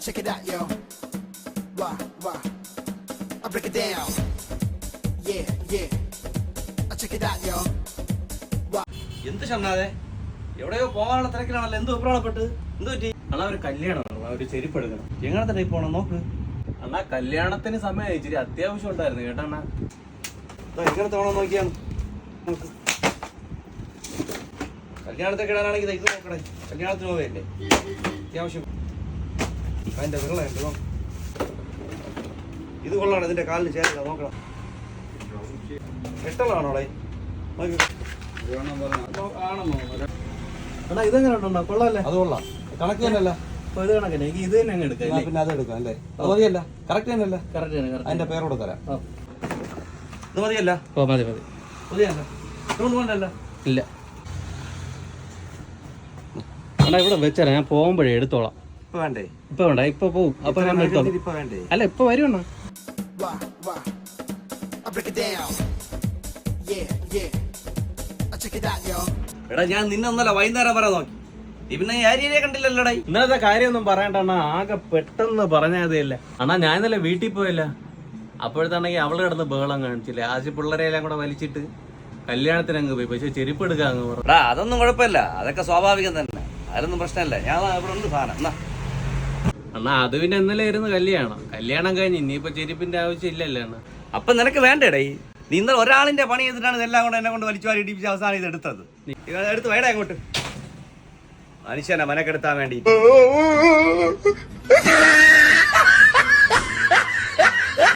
check it out, yo. Wah. I break it down. Yeah. I check it out, yo. എന്ത് ഷണ്ണാതെ എവിടെയോ പോകാനുള്ള തിരക്കിലാണല്ലോ. എന്ത് അഭിപ്രായപ്പെട്ട് എന്ത് പറ്റി? അണ്ണാ ഒരു കല്യാണം ഒരു ചെരുപ്പ് എടുക്കണം. എങ്ങനത്തെ ടൈപ്പ് പോണം നോക്ക്. അണ്ണാ കല്യാണത്തിന് സമയം ഇച്ചിരി അത്യാവശ്യം ഉണ്ടായിരുന്നു കേട്ടോ അണ്ണാ. എങ്ങനത്തെ വേണം നോക്കിയാണ് നോക്ക്. കല്യാണത്തേക്ക് ഇടാനാണെങ്കിൽ ഇത് നോക്കണേ. കല്യാണത്തിന് പോവല്ലേ അത്യാവശ്യം. അതിന്റെ വിരളുണ്ട് നോക്ക്. ഇത് കൊള്ളാണ്. ഇതിന്റെ കാലിന് ചേരില്ല നോക്കണം. എട്ടലാണോടെ അണ്ണാ ഇതെങ്ങനെ ഉണ്ടോ? കൊള്ളാല്ലേ? അത് കൊള്ളാം. കണക്ക് തന്നെയല്ല. അപ്പൊ ഇത് കണക്കന്നെ എനിക്ക് ഇത് തന്നെ അങ്ങ് എടുക്കാം. പിന്നെ അത് എടുക്കാം അല്ലേ? അത് മതിയല്ല. കറക്റ്റ് തന്നെയല്ല. കറക്റ്റ് അതിന്റെ പേരോട് തരാം. ഇത് മതിയല്ല? മതി മതിയല്ല. ഇതുകൊണ്ട് പോകണ്ടല്ല. ഇല്ല അണ്ണാ ഇവിടെ വെച്ചാ ഞാൻ പോകുമ്പോഴേ എടുത്തോളാം. ഇപ്പൊ വേണ്ടേ? ഇപ്പൊ വേണ്ട, ഇപ്പൊ പോവും. അപ്പൊ ഞാൻ എടുത്തോളാം. ഇപ്പൊ വേണ്ടേ? അല്ല ഇപ്പൊ വരുവണ്ണ. Wah. I break it down. Yeah. I check it out, yo. എടാ ഞാൻ നിന്നൊന്നല്ല വൈകുന്നേരം പറയാൻ നോക്കി. പിന്നെ ഈ ഏരിയയിലെ കണ്ടില്ലല്ലോടാ. ഇന്നലത്തെ കാര്യമൊന്നും പറയണ്ട അണ്ണാ. ആകെ പെട്ടെന്ന് പറഞ്ഞതേയില്ല അണ്ണാ. ഞാൻ ഇന്നലെ വീട്ടിൽ പോയില്ല. അപ്പോഴത്താണെങ്കിൽ അവള് കിടന്ന് ബഹളം കാണിച്ചില്ലേ. ആദ്യം പിള്ളേരെ എല്ലാം കൂടെ വലിച്ചിട്ട് കല്യാണത്തിന് അങ്ങ് പോയി. പക്ഷെ ചെരുപ്പ് എടുക്കാൻ അങ്ങ് പറഞ്ഞു. എടാ അതൊന്നും കുഴപ്പമില്ല. അതൊക്കെ സ്വാഭാവികം തന്നെ. അതൊന്നും പ്രശ്നമല്ല. ഞാൻ ഇവിടെ ഉണ്ട് സാധനം. എന്നാ അണ്ണാ അത് പിന്നെ ഇന്നലെ ഇരുന്ന് കല്യാണം കഴിഞ്ഞ് ഇനിയിപ്പോ ചെരുപ്പിന്റെ ആവശ്യം ഇല്ലല്ലോ അണ്ണാ. അപ്പൊ നിനക്ക് വേണ്ടേടേ. നീ ഇന്നലെ ഒരാളിന്റെ പണി ചെയ്തിട്ടാണ് ഇതെല്ലാം കൊണ്ട് എന്നെ കൊണ്ട് വലിച്ചു വാരി ഇടിപ്പിച്ച് അവസാനം ഇത് എടുത്തത്. എടുത്ത് വേടാ ഇങ്ങോട്ട്. മനുഷ്യനെ മനക്കെടുത്താൻ വേണ്ടി